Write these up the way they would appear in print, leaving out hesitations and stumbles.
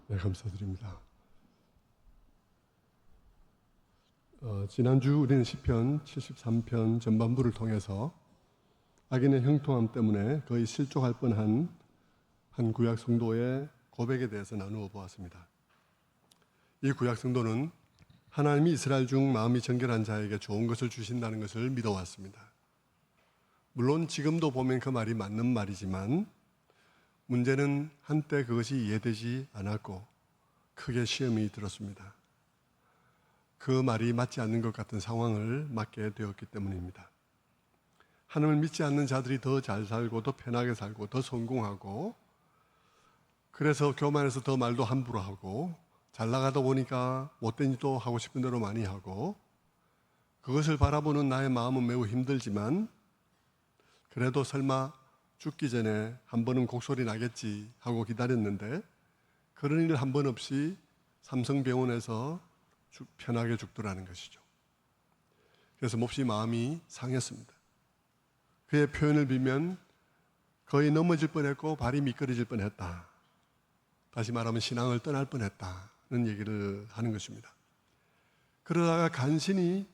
네, 감사드립니다. 지난주 우리는 시편 73편 전반부를 통해서 악인의 형통함 때문에 거의 실족할 뻔한 한 구약 성도의 고백에 대해서 나누어 보았습니다. 이 구약 성도는 하나님이 이스라엘 중 마음이 정결한 자에게 좋은 것을 주신다는 것을 믿어왔습니다. 물론 지금도 보면 그 말이 맞는 말이지만 문제는 한때 그것이 이해되지 않았고 크게 시험이 들었습니다. 그 말이 맞지 않는 것 같은 상황을 맞게 되었기 때문입니다. 하나님을 믿지 않는 자들이 더 잘 살고 더 편하게 살고 더 성공하고 그래서 교만해서 더 말도 함부로 하고 잘 나가다 보니까 못된 일도 하고 싶은 대로 많이 하고 그것을 바라보는 나의 마음은 매우 힘들지만 그래도 설마 죽기 전에 한 번은 곡소리 나겠지 하고 기다렸는데 그런 일 한 번 없이 삼성병원에서 편하게 죽더라는 것이죠. 그래서 몹시 마음이 상했습니다. 그의 표현을 빌면 거의 넘어질 뻔했고 발이 미끄러질 뻔했다. 다시 말하면 신앙을 떠날 뻔했다는 얘기를 하는 것입니다. 그러다가 간신히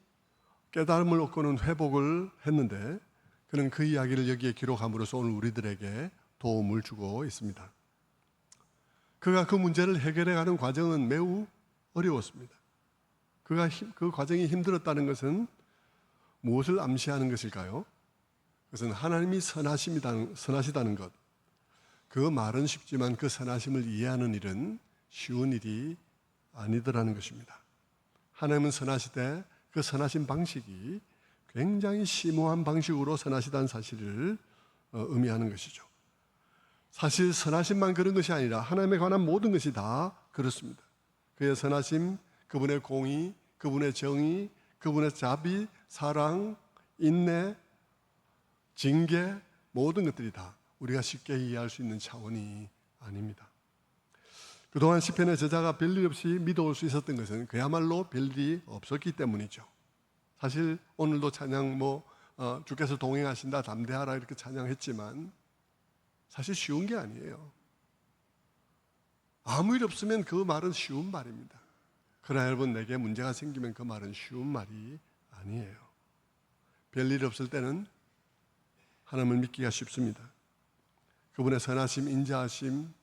깨달음을 얻고는 회복을 했는데 그는 그 이야기를 여기에 기록함으로써 오늘 우리들에게 도움을 주고 있습니다. 그가 그 문제를 해결해가는 과정은 매우 어려웠습니다. 그가 그 과정이 힘들었다는 것은 무엇을 암시하는 것일까요? 그것은 하나님이 선하시다는 것. 그 말은 쉽지만 그 선하심을 이해하는 일은 쉬운 일이 아니더라는 것입니다. 하나님은 선하시되 그 선하신 방식이 굉장히 심오한 방식으로 선하시다는 사실을 의미하는 것이죠. 사실 선하심만 그런 것이 아니라 하나님에 관한 모든 것이 다 그렇습니다. 그의 선하심, 그분의 공의, 그분의 정의, 그분의 자비, 사랑, 인내, 징계 모든 것들이 다 우리가 쉽게 이해할 수 있는 차원이 아닙니다. 그동안 시편의 저자가 별일 없이 믿어올 수 있었던 것은 그야말로 별일이 없었기 때문이죠. 사실 오늘도 찬양 주께서 동행하신다 담대하라 이렇게 찬양했지만 사실 쉬운 게 아니에요. 아무 일 없으면 그 말은 쉬운 말입니다. 그러나 여러분 내게 문제가 생기면 그 말은 쉬운 말이 아니에요. 별일 없을 때는 하나님을 믿기가 쉽습니다. 그분의 선하심, 인자하심,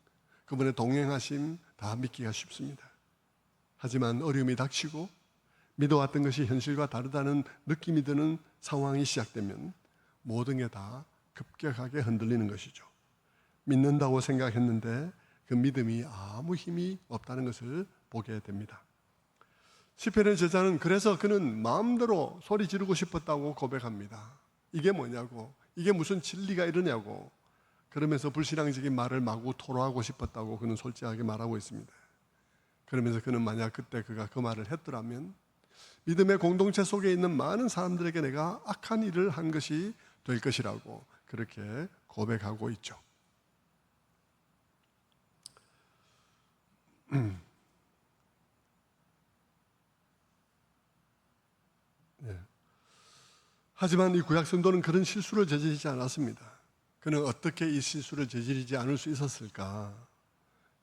그분의 동행하심 다 믿기가 쉽습니다. 하지만 어려움이 닥치고 믿어왔던 것이 현실과 다르다는 느낌이 드는 상황이 시작되면 모든 게 다 급격하게 흔들리는 것이죠. 믿는다고 생각했는데 그 믿음이 아무 힘이 없다는 것을 보게 됩니다. 시편의 저자는 그래서 그는 마음대로 소리 지르고 싶었다고 고백합니다. 이게 뭐냐고, 이게 무슨 진리가 이러냐고, 그러면서 불신앙적인 말을 마구 토로하고 싶었다고 그는 솔직하게 말하고 있습니다. 그러면서 그는 만약 그때 그가 그 말을 했더라면 믿음의 공동체 속에 있는 많은 사람들에게 내가 악한 일을 한 것이 될 것이라고 그렇게 고백하고 있죠. 네. 하지만 이 구약 성도는 그런 실수를 저지르지 않았습니다. 그는 어떻게 이 실수를 저지르지 않을 수 있었을까?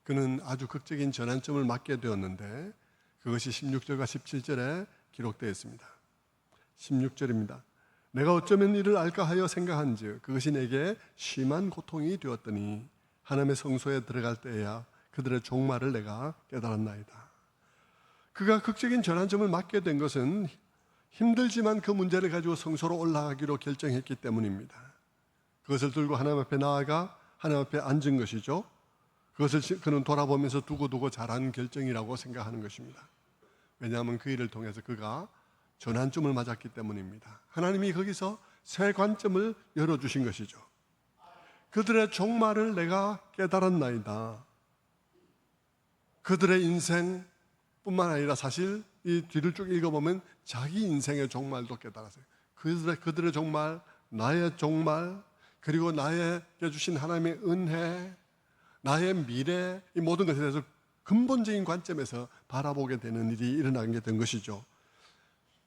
그는 아주 극적인 전환점을 맞게 되었는데 그것이 16절과 17절에 기록되어 있습니다. 16절입니다. 내가 어쩌면 이를 알까 하여 생각한즉 그것이 내게 심한 고통이 되었더니 하나님의 성소에 들어갈 때에야 그들의 종말을 내가 깨달았나이다. 그가 극적인 전환점을 맞게 된 것은 힘들지만 그 문제를 가지고 성소로 올라가기로 결정했기 때문입니다. 그것을 들고 하나님 앞에 나아가 하나님 앞에 앉은 것이죠. 그것을 그는 돌아보면서 두고두고 잘한 결정이라고 생각하는 것입니다. 왜냐하면 그 일을 통해서 그가 전환점을 맞았기 때문입니다. 하나님이 거기서 새 관점을 열어주신 것이죠. 그들의 종말을 내가 깨달았나이다. 그들의 인생뿐만 아니라 사실 이 뒤를 쭉 읽어보면 자기 인생의 종말도 깨달았어요. 그들의 종말, 나의 종말, 그리고 나에게 주신 하나님의 은혜, 나의 미래, 이 모든 것에 대해서 근본적인 관점에서 바라보게 되는 일이 일어나게 된 것이죠.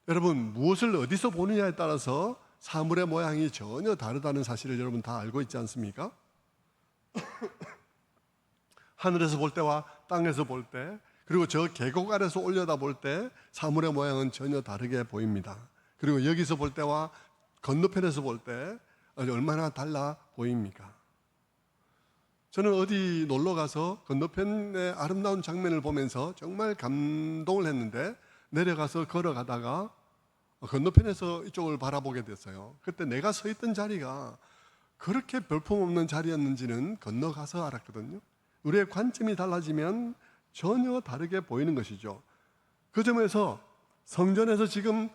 여러분, 무엇을 어디서 보느냐에 따라서 사물의 모양이 전혀 다르다는 사실을 여러분 다 알고 있지 않습니까? 하늘에서 볼 때와 땅에서 볼 때, 그리고 저 계곡 아래서 올려다 볼 때 사물의 모양은 전혀 다르게 보입니다. 그리고 여기서 볼 때와 건너편에서 볼 때 얼마나 달라 보입니까? 저는 어디 놀러 가서 건너편의 아름다운 장면을 보면서 정말 감동을 했는데, 내려가서 걸어가다가 건너편에서 이쪽을 바라보게 됐어요. 그때 내가 서 있던 자리가 그렇게 볼품없는 자리였는지는 건너가서 알았거든요. 우리의 관점이 달라지면 전혀 다르게 보이는 것이죠. 그 점에서 성전에서 지금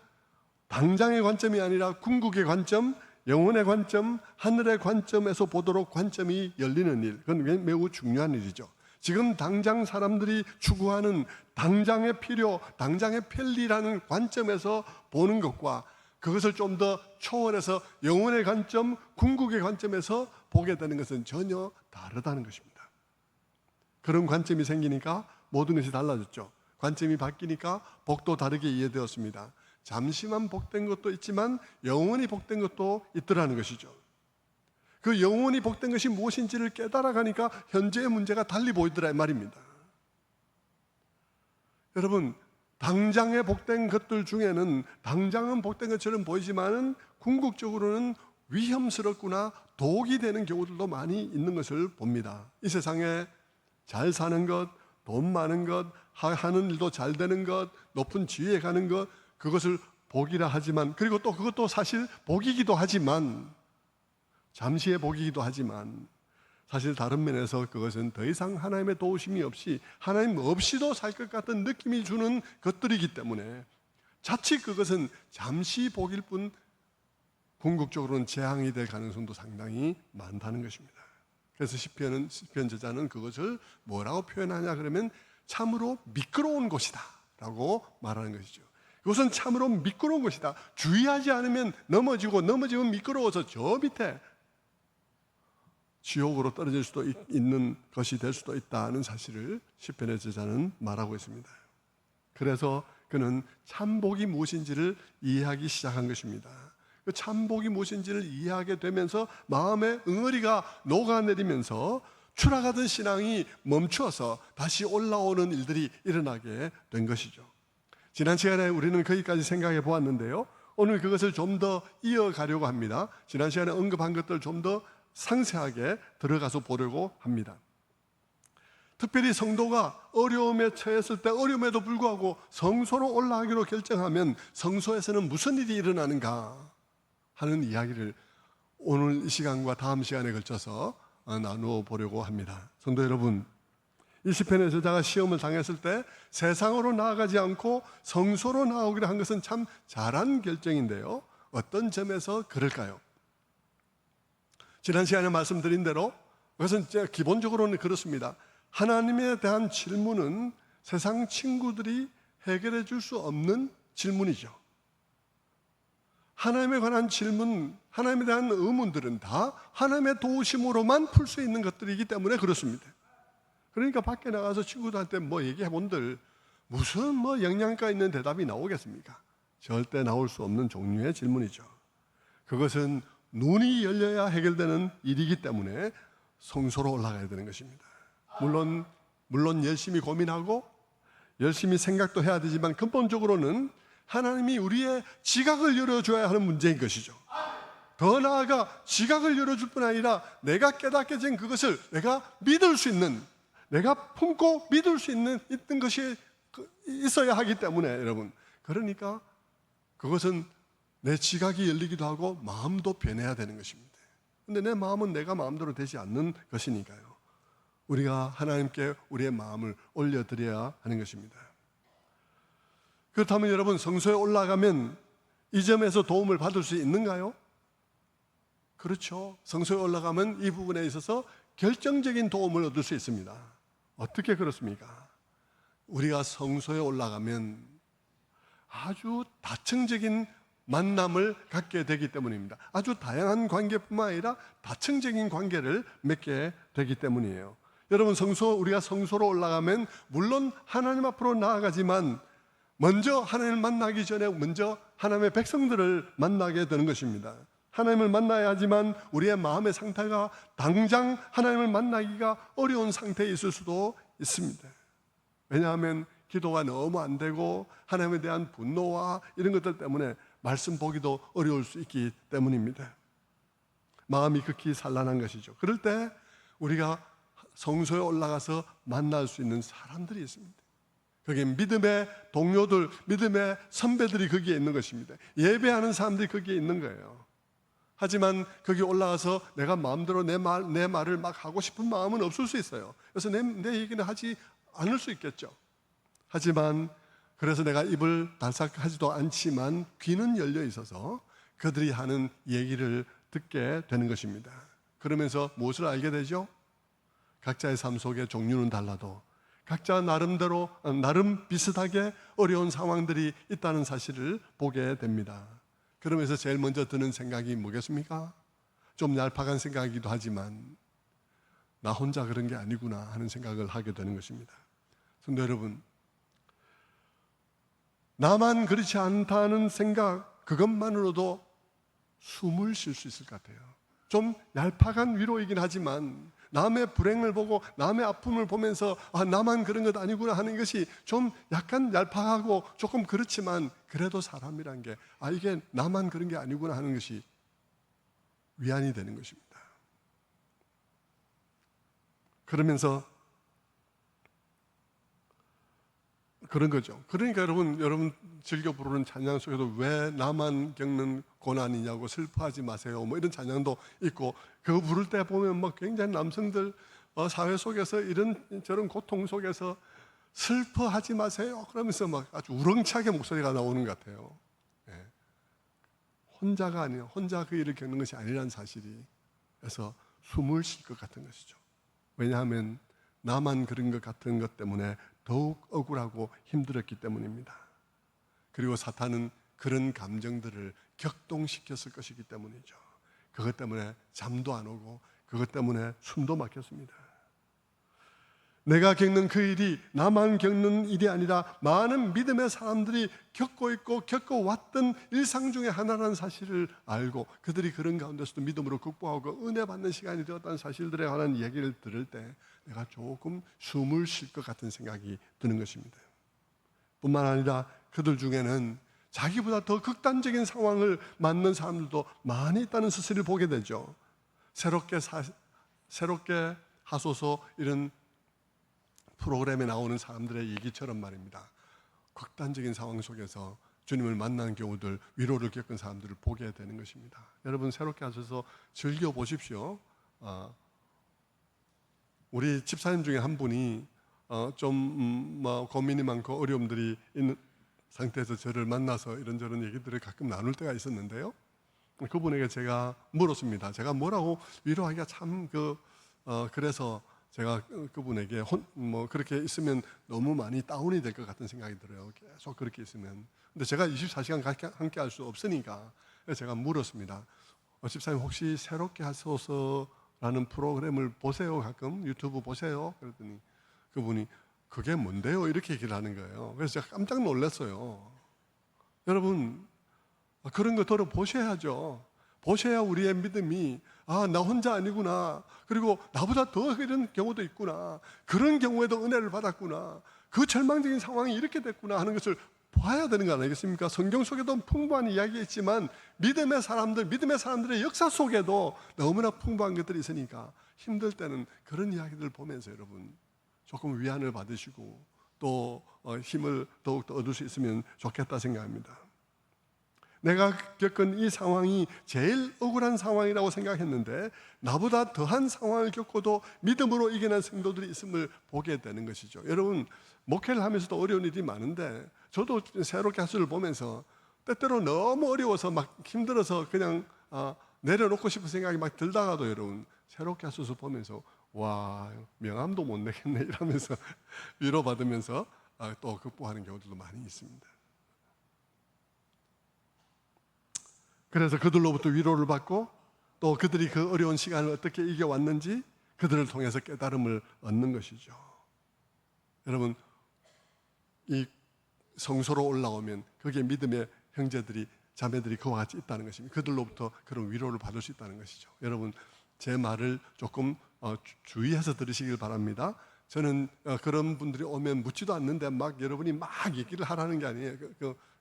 당장의 관점이 아니라 궁극의 관점, 영혼의 관점, 하늘의 관점에서 보도록 관점이 열리는 일, 그건 매우 중요한 일이죠. 지금 당장 사람들이 추구하는 당장의 필요, 당장의 편리라는 관점에서 보는 것과 그것을 좀 더 초월해서 영혼의 관점, 궁극의 관점에서 보게 되는 것은 전혀 다르다는 것입니다. 그런 관점이 생기니까 모든 것이 달라졌죠. 관점이 바뀌니까 복도 다르게 이해되었습니다. 잠시만 복된 것도 있지만 영원히 복된 것도 있더라는 것이죠. 그 영원히 복된 것이 무엇인지를 깨달아가니까 현재의 문제가 달리 보이더라 이 말입니다. 여러분, 당장의 복된 것들 중에는 당장은 복된 것처럼 보이지만은 궁극적으로는 위험스럽구나, 독이 되는 경우들도 많이 있는 것을 봅니다. 이 세상에 잘 사는 것, 돈 많은 것, 하는 일도 잘 되는 것, 높은 지위에 가는 것, 그것을 복이라 하지만, 그리고 또 그것도 사실 복이기도 하지만, 잠시의 복이기도 하지만 사실 다른 면에서 그것은 더 이상 하나님의 도우심이 없이, 하나님 없이도 살 것 같은 느낌이 주는 것들이기 때문에 자칫 그것은 잠시 복일 뿐 궁극적으로는 재앙이 될 가능성도 상당히 많다는 것입니다. 그래서 시편 저자는 그것을 뭐라고 표현하냐 그러면 참으로 미끄러운 곳이다 라고 말하는 것이죠. 그것은 참으로 미끄러운 것이다. 주의하지 않으면 넘어지고, 넘어지면 미끄러워서 저 밑에 지옥으로 떨어질 수도 있는 것이 될 수도 있다는 사실을 시편의 저자는 말하고 있습니다. 그래서 그는 참복이 무엇인지를 이해하기 시작한 것입니다. 그 참복이 무엇인지를 이해하게 되면서 마음의 응어리가 녹아내리면서 추락하던 신앙이 멈추어서 다시 올라오는 일들이 일어나게 된 것이죠. 지난 시간에 우리는 거기까지 생각해 보았는데요, 오늘 그것을 좀 더 이어가려고 합니다. 지난 시간에 언급한 것들을 좀 더 상세하게 들어가서 보려고 합니다. 특별히 성도가 어려움에 처했을 때 어려움에도 불구하고 성소로 올라가기로 결정하면 성소에서는 무슨 일이 일어나는가 하는 이야기를 오늘 이 시간과 다음 시간에 걸쳐서 나누어 보려고 합니다. 성도 여러분, 이 시편의 저자가 시험을 당했을 때 세상으로 나아가지 않고 성소로 나오기로 한 것은 참 잘한 결정인데요, 어떤 점에서 그럴까요? 지난 시간에 말씀드린 대로 그것은 기본적으로는 그렇습니다. 하나님에 대한 질문은 세상 친구들이 해결해 줄 수 없는 질문이죠. 하나님에 관한 질문, 하나님에 대한 의문들은 다 하나님의 도우심으로만 풀 수 있는 것들이기 때문에 그렇습니다. 그러니까 밖에 나가서 친구들한테 뭐 얘기해 본들 무슨 뭐 영양가 있는 대답이 나오겠습니까? 절대 나올 수 없는 종류의 질문이죠. 그것은 눈이 열려야 해결되는 일이기 때문에 성소로 올라가야 되는 것입니다. 물론 열심히 고민하고 열심히 생각도 해야 되지만 근본적으로는 하나님이 우리의 지각을 열어줘야 하는 문제인 것이죠. 더 나아가 지각을 열어줄 뿐 아니라 내가 깨닫게 된 그것을 내가 믿을 수 있는, 내가 품고 믿을 수 있는 것이 있어야 하기 때문에 여러분, 그러니까 그것은 내 지각이 열리기도 하고 마음도 변해야 되는 것입니다. 그런데 내 마음은 내가 마음대로 되지 않는 것이니까요, 우리가 하나님께 우리의 마음을 올려드려야 하는 것입니다. 그렇다면 여러분, 성소에 올라가면 이 점에서 도움을 받을 수 있는가요? 그렇죠. 성소에 올라가면 이 부분에 있어서 결정적인 도움을 얻을 수 있습니다. 어떻게 그렇습니까? 우리가 성소에 올라가면 아주 다층적인 만남을 갖게 되기 때문입니다. 아주 다양한 관계뿐만 아니라 다층적인 관계를 맺게 되기 때문이에요. 여러분, 우리가 성소로 올라가면 물론 하나님 앞으로 나아가지만 먼저 하나님을 만나기 전에 먼저 하나님의 백성들을 만나게 되는 것입니다. 하나님을 만나야 하지만 우리의 마음의 상태가 당장 하나님을 만나기가 어려운 상태에 있을 수도 있습니다. 왜냐하면 기도가 너무 안 되고 하나님에 대한 분노와 이런 것들 때문에 말씀 보기도 어려울 수 있기 때문입니다. 마음이 극히 산란한 것이죠. 그럴 때 우리가 성소에 올라가서 만날 수 있는 사람들이 있습니다. 거기에 믿음의 동료들, 믿음의 선배들이 거기에 있는 것입니다. 예배하는 사람들이 거기에 있는 거예요. 하지만 거기 올라가서 내가 마음대로 내 말을 막 하고 싶은 마음은 없을 수 있어요. 그래서 내 얘기는 하지 않을 수 있겠죠. 하지만 그래서 내가 입을 달싹하지도 않지만 귀는 열려 있어서 그들이 하는 얘기를 듣게 되는 것입니다. 그러면서 무엇을 알게 되죠? 각자의 삶 속에 종류는 달라도 각자 나름대로 나름 비슷하게 어려운 상황들이 있다는 사실을 보게 됩니다. 그러면서 제일 먼저 드는 생각이 뭐겠습니까? 좀 얄팍한 생각이기도 하지만 나 혼자 그런 게 아니구나 하는 생각을 하게 되는 것입니다. 성도 여러분, 나만 그렇지 않다는 생각 그것만으로도 숨을 쉴 수 있을 것 같아요. 좀 얄팍한 위로이긴 하지만 남의 불행을 보고 남의 아픔을 보면서 나만 그런 것 아니구나 하는 것이 좀 약간 얄팍하고 조금 그렇지만 그래도 사람이란 게 이게 나만 그런 게 아니구나 하는 것이 위안이 되는 것입니다. 그러면서 그런 거죠. 그러니까 여러분 즐겨 부르는 찬양 속에도 왜 나만 겪는 고난이냐고 슬퍼하지 마세요. 뭐 이런 찬양도 있고 그거 부를 때 보면 막 굉장히 남성들 사회 속에서 저런 고통 속에서 슬퍼하지 마세요. 그러면서 막 아주 우렁차게 목소리가 나오는 것 같아요. 네. 혼자가 아니에요. 혼자 그 일을 겪는 것이 아니라는 사실이 그래서 숨을 쉴 것 같은 것이죠. 왜냐하면 나만 그런 것 같은 것 때문에 더욱 억울하고 힘들었기 때문입니다. 그리고 사탄은 그런 감정들을 격동시켰을 것이기 때문이죠. 그것 때문에 잠도 안 오고 그것 때문에 숨도 막혔습니다. 내가 겪는 그 일이 나만 겪는 일이 아니라 많은 믿음의 사람들이 겪고 있고 겪어왔던 일상 중에 하나라는 사실을 알고 그들이 그런 가운데서도 믿음으로 극복하고 은혜 받는 시간이 되었다는 사실들에 관한 얘기를 들을 때 내가 조금 숨을 쉴 것 같은 생각이 드는 것입니다. 뿐만 아니라 그들 중에는 자기보다 더 극단적인 상황을 맞는 사람들도 많이 있다는 사실을 보게 되죠. 새롭게 하소서 이런 프로그램에 나오는 사람들의 얘기처럼 말입니다. 극단적인 상황 속에서 주님을 만난 경우들, 위로를 겪은 사람들을 보게 되는 것입니다. 여러분 새롭게 하셔서 즐겨보십시오. 우리 집사님 중에 한 분이 좀 고민이 많고 어려움들이 있는 상태에서 저를 만나서 이런저런 얘기들을 가끔 나눌 때가 있었는데요. 그분에게 제가 물었습니다. 제가 뭐라고 위로하기가 참 그래서 제가 그분에게 그렇게 있으면 너무 많이 다운이 될 것 같은 생각이 들어요. 계속 그렇게 있으면. 근데 제가 24시간 함께 할 수 없으니까 제가 물었습니다. 집사님 혹시 새롭게 하소서라는 프로그램을 보세요? 가끔 유튜브 보세요? 그랬더니 그분이 그게 뭔데요? 이렇게 얘기를 하는 거예요. 그래서 제가 깜짝 놀랐어요. 여러분 그런 거 들어보셔야죠. 보셔야 우리의 믿음이 나 혼자 아니구나. 그리고 나보다 더 이런 경우도 있구나. 그런 경우에도 은혜를 받았구나. 그 절망적인 상황이 이렇게 됐구나 하는 것을 봐야 되는 거 아니겠습니까? 성경 속에도 풍부한 이야기가 있지만 믿음의 사람들의 역사 속에도 너무나 풍부한 것들이 있으니까 힘들 때는 그런 이야기들을 보면서 여러분 조금 위안을 받으시고 또 힘을 더욱더 얻을 수 있으면 좋겠다 생각합니다. 내가 겪은 이 상황이 제일 억울한 상황이라고 생각했는데 나보다 더한 상황을 겪고도 믿음으로 이겨낸 성도들이 있음을 보게 되는 것이죠. 여러분 목회를 하면서도 어려운 일이 많은데 저도 새롭게 하수를 보면서 때때로 너무 어려워서 막 힘들어서 그냥 내려놓고 싶은 생각이 막 들다가도 여러분 새롭게 하수를 보면서 와 명함도 못 내겠네 이러면서 위로받으면서 또 극복하는 경우들도 많이 있습니다. 그래서 그들로부터 위로를 받고 또 그들이 그 어려운 시간을 어떻게 이겨왔는지 그들을 통해서 깨달음을 얻는 것이죠. 여러분 이 성소로 올라오면 거기에 믿음의 형제들이 자매들이 그와 같이 있다는 것입니다. 그들로부터 그런 위로를 받을 수 있다는 것이죠. 여러분 제 말을 조금 주의해서 들으시길 바랍니다. 저는 그런 분들이 오면 묻지도 않는데 막 여러분이 막 얘기를 하라는 게 아니에요.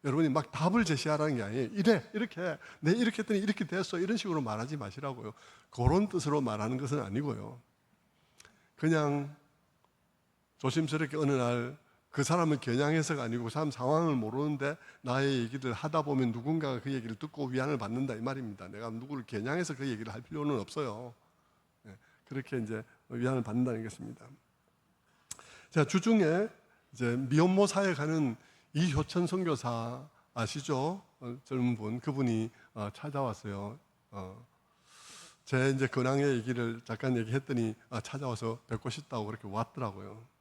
여러분이 막 답을 제시하라는 게 아니에요. 이렇게 내 이렇게 했더니 이렇게 됐어, 이런 식으로 말하지 마시라고요. 그런 뜻으로 말하는 것은 아니고요. 그냥 조심스럽게 어느 날 그 사람은 겨냥해서가 아니고 그 사람 상황을 모르는데 나의 얘기를 하다 보면 누군가가 그 얘기를 듣고 위안을 받는다 이 말입니다. 내가 누구를 겨냥해서 그 얘기를 할 필요는 없어요. 그렇게 이제 위안을 받는다는 것입니다. 자, 주중에 이제 미혼모 사역하는 이효천 선교사 아시죠? 젊은 분, 그분이 찾아왔어요. 제 이제 근황의 얘기를 잠깐 얘기했더니 찾아와서 뵙고 싶다고 그렇게 왔더라고요.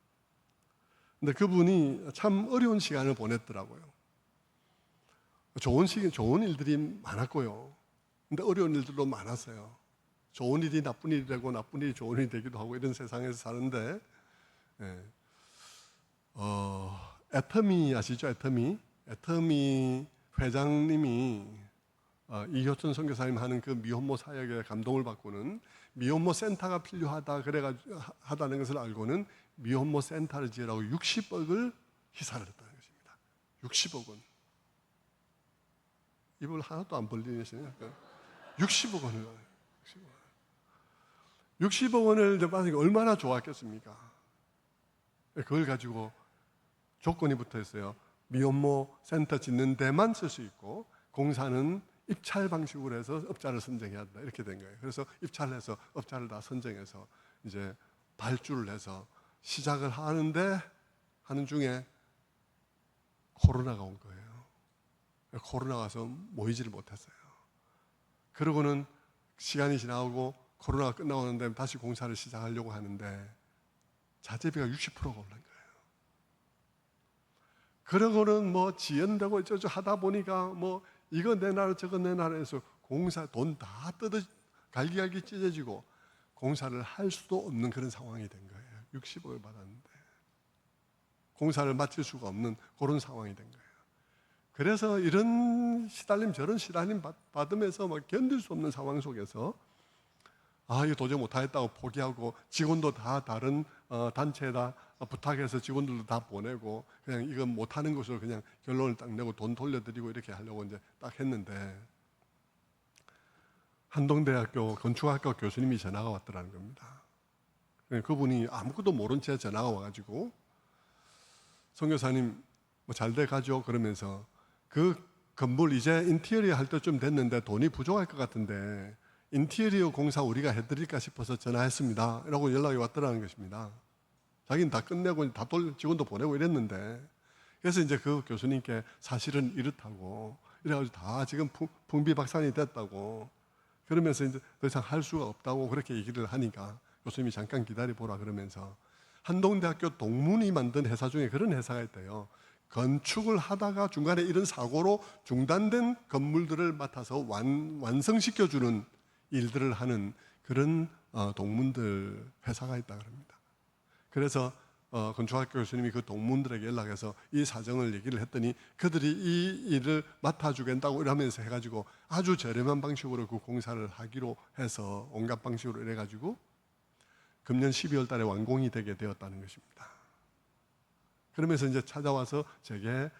근데 그분이 참 어려운 시간을 보냈더라고요. 좋은 일들이 많았고요. 근데 어려운 일들도 많았어요. 좋은 일이 나쁜 일이 되고 나쁜 일이 좋은 일이 되기도 하고 이런 세상에서 사는데, 애터미 아시죠? 애터미 회장님이 이효천 선교사님 하는 그 미혼모 사역에 감동을 받고는 미혼모 센터가 필요하다 그래가지고 하다는 것을 알고는 미혼모 센터를 지으라고 60억을 희사를 했다는 것입니다. 60억 원. 입을 하나도 안 벌리시네요. 60억 원을. 60억 원을 받으니까 얼마나 좋았겠습니까? 그걸 가지고 조건이 붙어 있어요. 미혼모 센터 짓는 데만 쓸 수 있고 공사는 입찰 방식으로 해서 업자를 선정해야 한다. 이렇게 된 거예요. 그래서 입찰을 해서 업자를 다 선정해서 이제 발주를 해서 시작을 하는 중에 코로나가 온 거예요. 코로나가 와서 모이지를 못했어요. 그러고는 시간이 지나고 코로나가 끝나고 나는데 다시 공사를 시작하려고 하는데 자재비가 60%가 오른 거예요. 그러고는 뭐 지연되고 어쩌고 하다 보니까 뭐 이거 내놔라 저거 내놔라 해서 공사 돈 다 갈기갈기 찢어지고 공사를 할 수도 없는 그런 상황이 된 거예요. 60억을 받았는데 공사를 마칠 수가 없는 그런 상황이 된 거예요. 그래서 이런 시달림 저런 시달림 받으면서 막 견딜 수 없는 상황 속에서 이거 도저히 못하겠다고 포기하고 직원도 다 다른 단체에다 부탁해서 직원들도 다 보내고 그냥 이건 못하는 것으로 그냥 결론을 딱 내고 돈 돌려드리고 이렇게 하려고 이제 딱 했는데 한동대학교 건축학과 교수님이 전화가 왔더라는 겁니다. 그분이 아무것도 모른 채 전화가 와가지고 선교사님 뭐 잘 돼 가죠 그러면서 그 건물 이제 인테리어 할 때쯤 됐는데 돈이 부족할 것 같은데 인테리어 공사 우리가 해드릴까 싶어서 전화했습니다 라고 연락이 왔더라는 것입니다. 자기는 다 끝내고 다 직원도 보내고 이랬는데 그래서 이제 그 교수님께 사실은 이렇다고 이래가지고 다 지금 풍비박산이 됐다고 그러면서 이제 더 이상 할 수가 없다고 그렇게 얘기를 하니까 교수님이 잠깐 기다려보라 그러면서 한동대학교 동문이 만든 회사 중에 그런 회사가 있대요. 건축을 하다가 중간에 이런 사고로 중단된 건물들을 맡아서 완성시켜주는 일들을 하는 그런 동문들 회사가 있다 그럽니다. 그래서 건축학교 교수님이 그 동문들에게 연락해서 이 사정을 얘기를 했더니 그들이 이 일을 맡아주겠다고 이러면서 해가지고 아주 저렴한 방식으로 그 공사를 하기로 해서 온갖 방식으로 이래가지고 금년 12월 달에 완공이 되게 되었다는 것입니다. 그러면서 이제 찾아와서 제게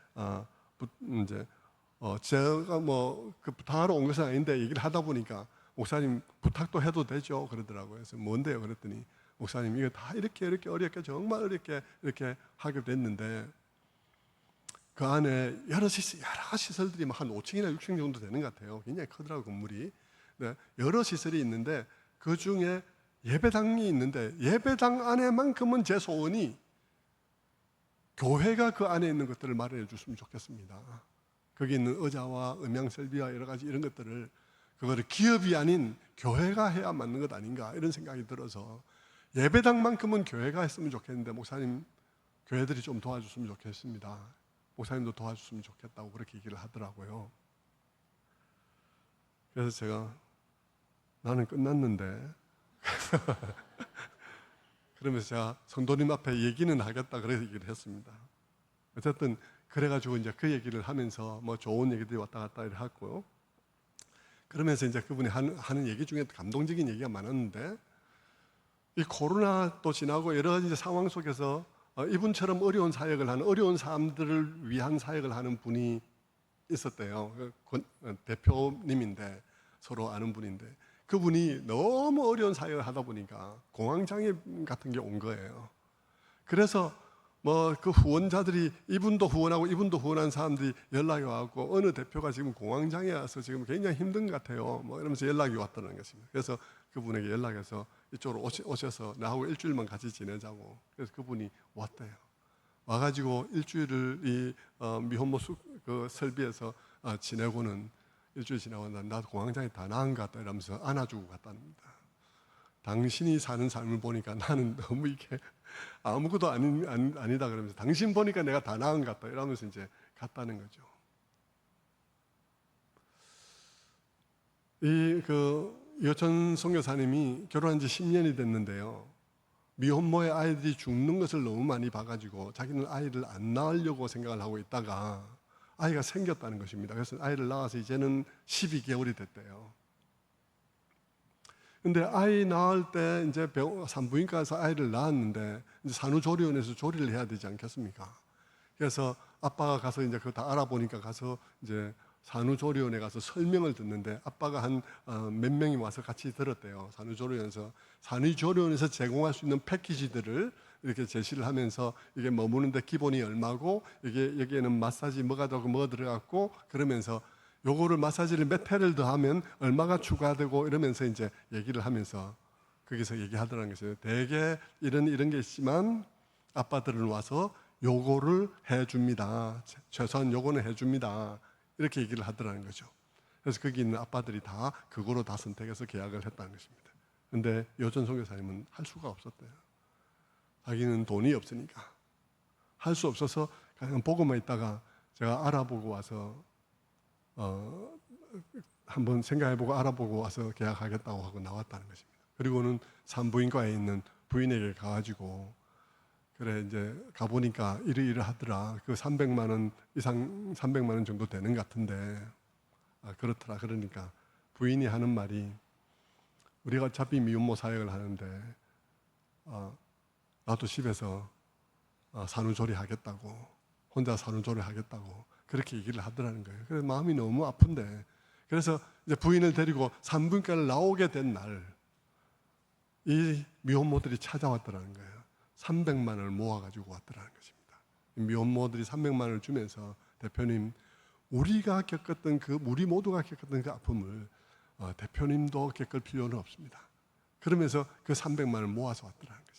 이제 제가 뭐 그 부탁하러 온 것은 아닌데 얘기를 하다 보니까 목사님 부탁도 해도 되죠 그러더라고요. 그래서 뭔데요 그랬더니 목사님 이거 다 이렇게 어렵게 정말 어렵게 이렇게 하게 됐는데 그 안에 여러 시설들이 한 5층이나 6층 정도 되는 것 같아요. 굉장히 크더라고요 건물이. 네, 여러 시설이 있는데 그 중에 예배당이 있는데 예배당 안에만큼은 제 소원이 교회가 그 안에 있는 것들을 마련해 줬으면 좋겠습니다. 거기 있는 의자와 음향 설비와 여러 가지 이런 것들을 그거를 기업이 아닌 교회가 해야 맞는 것 아닌가 이런 생각이 들어서 예배당만큼은 교회가 했으면 좋겠는데 목사님 교회들이 좀 도와줬으면 좋겠습니다. 목사님도 도와줬으면 좋겠다고 그렇게 얘기를 하더라고요. 그래서 제가 나는 끝났는데 그러면서 제가 성도님 앞에 얘기는 하겠다 그래서 얘기를 했습니다. 어쨌든 그래가지고 이제 그 얘기를 하면서 뭐 좋은 얘기들이 왔다 갔다 이렇게 했고요. 그러면서 이제 그분이 하는 얘기 중에 감동적인 얘기가 많았는데 이 코로나도 지나고 여러 가지 상황 속에서 이분처럼 어려운 사역을 하는, 어려운 사람들을 위한 사역을 하는 분이 있었대요. 대표님인데, 서로 아는 분인데, 그분이 너무 어려운 사역을 하다 보니까 공황장애 같은 게 온 거예요. 그래서 그 후원자들이, 이분도 후원하고 이분도 후원한 사람들이 연락이 와갖고, 어느 대표가 지금 공황장애 와서 지금 굉장히 힘든 것 같아요, 이러면서 연락이 왔다는 것입니다. 그래서 그분에게 연락해서 이쪽으로 오셔서 나하고 일주일만 같이 지내자고. 그래서 그분이 왔대요. 와가지고 일주일을 이 미혼모 그 설비에서 지내고는, 일주일 지나고 나도 공황장애 다 나은 것 같다 이러면서 안아주고 갔답니다. 당신이 사는 삶을 보니까 나는 너무 이게 아무것도 아니다 그러면서, 당신 보니까 내가 다 나은 것 같다 이러면서 이제 갔다는 거죠. 여천 선교사님이 결혼한 지 10년이 됐는데요, 미혼모의 아이들이 죽는 것을 너무 많이 봐가지고 자기는 아이를 안 낳으려고 생각을 하고 있다가 아이가 생겼다는 것입니다. 그래서 아이를 낳아서 이제는 12개월이 됐대요. 근데 아이 낳을 때 이제 산부인과에서 아이를 낳았는데 이제 산후조리원에서 조리를 해야 되지 않겠습니까? 그래서 아빠가 가서 이제 그거 다 알아보니까 가서 이제 산후조리원에 가서 설명을 듣는데, 아빠가 한 몇 명이 와서 같이 들었대요. 산후조리원에서 제공할 수 있는 패키지들을 이렇게 제시를 하면서, 이게 머무는데 기본이 얼마고, 여기에는 마사지 뭐가 들어가고 뭐가 들어갔고, 그러면서 요거를 마사지를 몇 회를 더하면 얼마가 추가되고, 이러면서 이제 얘기를 하면서 거기서 얘기하더라는 것이에요. 대개 이런 게 있지만 아빠들은 와서 요거를 해줍니다. 최소한 요거는 해줍니다. 이렇게 얘기를 하더라는 거죠. 그래서 거기 있는 아빠들이 다 그거로 다 선택해서 계약을 했다는 것입니다. 그런데 여천 선교사님은 할 수가 없었대요. 자기는 돈이 없으니까 할 수 없어서 그냥 보고만 있다가, 제가 알아보고 와서 한번 생각해보고 알아보고 와서 계약하겠다고 하고 나왔다는 것입니다. 그리고는 산부인과에 있는 부인에게 가가지고, 그래 이제 가보니까 이러이러하더라, 그 300만 원 이상, 300만 원 정도 되는 것 같은데, 그렇더라. 그러니까 부인이 하는 말이, 우리가 어차피 미혼모 사역을 하는데 나도 집에서 산후조리 하겠다고, 혼자 산후조리 하겠다고 그렇게 얘기를 하더라는 거예요. 그래서 마음이 너무 아픈데, 그래서 이제 부인을 데리고 산부인과를 나오게 된 날, 이 미혼모들이 찾아왔더라는 거예요. 300만 원을 모아가지고 왔더라는 것입니다. 미혼모들이 300만 원을 주면서, 대표님, 우리가 겪었던 우리 모두가 겪었던 그 아픔을 대표님도 겪을 필요는 없습니다. 그러면서 그 300만 원을 모아서 왔더라는 것입니다.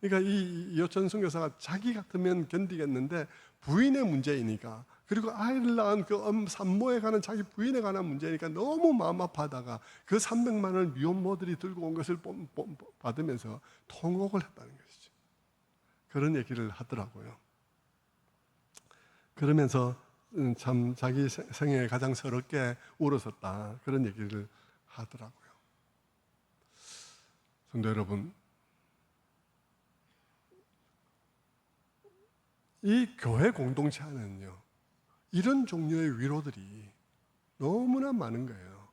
그러니까 이 여천 선교사가 자기 같으면 견디겠는데, 부인의 문제이니까, 그리고 아이를 낳은 그 산모에 관한 자기 부인에 관한 문제니까 너무 마음 아파하다가 그 300만 원을 미혼모들이 들고 온 것을 받으면서 통곡을 했다는 것이죠. 그런 얘기를 하더라고요. 그러면서 참 자기 생애에 가장 서럽게 울었었다, 그런 얘기를 하더라고요. 성도 여러분, 이 교회 공동체 안에는요, 이런 종류의 위로들이 너무나 많은 거예요.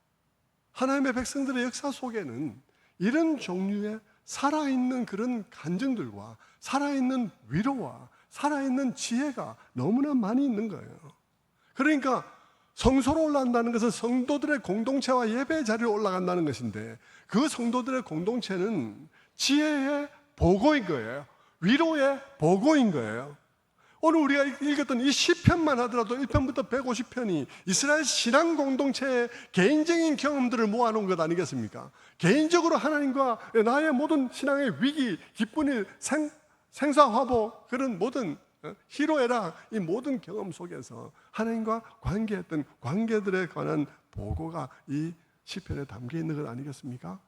하나님의 백성들의 역사 속에는 이런 종류의 살아있는 그런 감정들과 살아있는 위로와 살아있는 지혜가 너무나 많이 있는 거예요. 그러니까 성소로 올라간다는 것은 성도들의 공동체와 예배 자리에 올라간다는 것인데, 그 성도들의 공동체는 지혜의 보고인 거예요. 위로의 보고인 거예요. 오늘 우리가 읽었던 이 시편만 하더라도 1편부터 150편이 이스라엘 신앙 공동체의 개인적인 경험들을 모아놓은 것 아니겠습니까? 개인적으로 하나님과 나의 모든 신앙의 위기, 기쁜 일, 생사화복, 그런 모든 희로애락, 이 모든 경험 속에서 하나님과 관계했던 관계들에 관한 보고가 이 시편에 담겨 있는 것 아니겠습니까?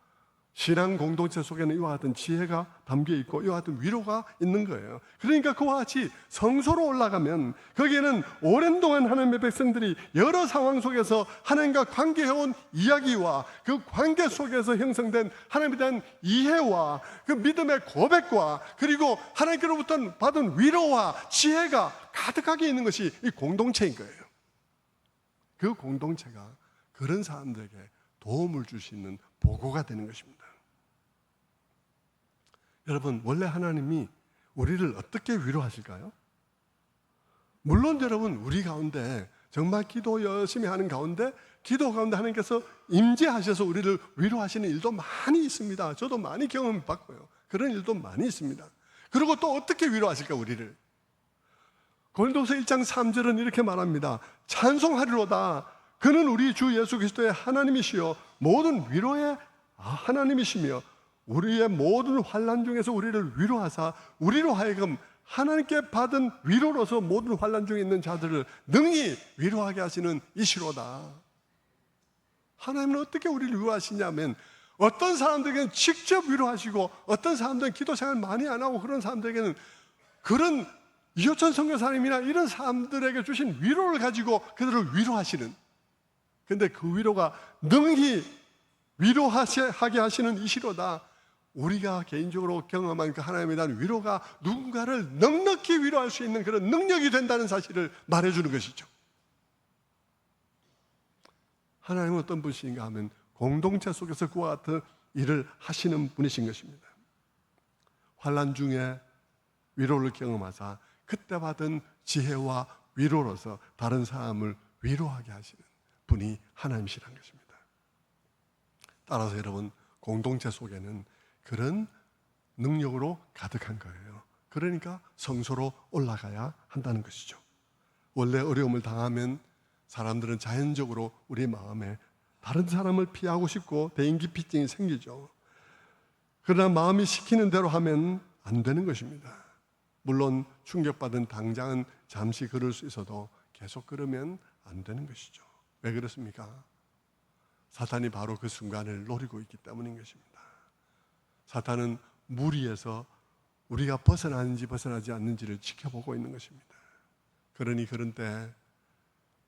신앙 공동체 속에는 이와 같은 지혜가 담겨 있고 이와 같은 위로가 있는 거예요. 그러니까 그와 같이 성소로 올라가면 거기에는 오랜 동안 하나님의 백성들이 여러 상황 속에서 하나님과 관계해온 이야기와 그 관계 속에서 형성된 하나님에 대한 이해와 그 믿음의 고백과, 그리고 하나님께로부터 받은 위로와 지혜가 가득하게 있는 것이 이 공동체인 거예요. 그 공동체가 그런 사람들에게 도움을 줄 수 있는 보고가 되는 것입니다. 여러분, 원래 하나님이 우리를 어떻게 위로하실까요? 물론 여러분, 우리 가운데 정말 기도 열심히 하는 가운데, 기도 가운데 하나님께서 임재하셔서 우리를 위로하시는 일도 많이 있습니다. 저도 많이 경험받고요. 그런 일도 많이 있습니다. 그리고 또 어떻게 위로하실까, 우리를? 고린도서 1장 3절은 이렇게 말합니다. 찬송하리로다. 그는 우리 주 예수 그리스도의 하나님이시요 모든 위로의 하나님이시며 우리의 모든 환난 중에서 우리를 위로하사 우리로 하여금 하나님께 받은 위로로서 모든 환난 중에 있는 자들을 능히 위로하게 하시는 이시로다. 하나님은 어떻게 우리를 위로하시냐면, 어떤 사람들에게는 직접 위로하시고 어떤 사람들은 기도 생활 많이 안 하고 그런 사람들에게는 그런 이호천 선교사님이나 이런 사람들에게 주신 위로를 가지고 그들을 위로하시는, 근데 그 위로가 능히 위로하게 하시는 이시로다. 우리가 개인적으로 경험한 그 하나님에 대한 위로가 누군가를 넉넉히 위로할 수 있는 그런 능력이 된다는 사실을 말해주는 것이죠. 하나님은 어떤 분이신가 하면 공동체 속에서 그와 같은 일을 하시는 분이신 것입니다. 환난 중에 위로를 경험하사 그때 받은 지혜와 위로로서 다른 사람을 위로하게 하시는 분이 하나님이시라는 것입니다. 따라서 여러분, 공동체 속에는 그런 능력으로 가득한 거예요. 그러니까 성소로 올라가야 한다는 것이죠. 원래 어려움을 당하면 사람들은 자연적으로 우리 마음에 다른 사람을 피하고 싶고 대인기피증이 생기죠. 그러나 마음이 시키는 대로 하면 안 되는 것입니다. 물론 충격받은 당장은 잠시 그럴 수 있어도 계속 그러면 안 되는 것이죠. 왜 그렇습니까? 사탄이 바로 그 순간을 노리고 있기 때문인 것입니다. 사탄은 무리에서 우리가 벗어나는지 벗어나지 않는지를 지켜보고 있는 것입니다. 그러니 그런 때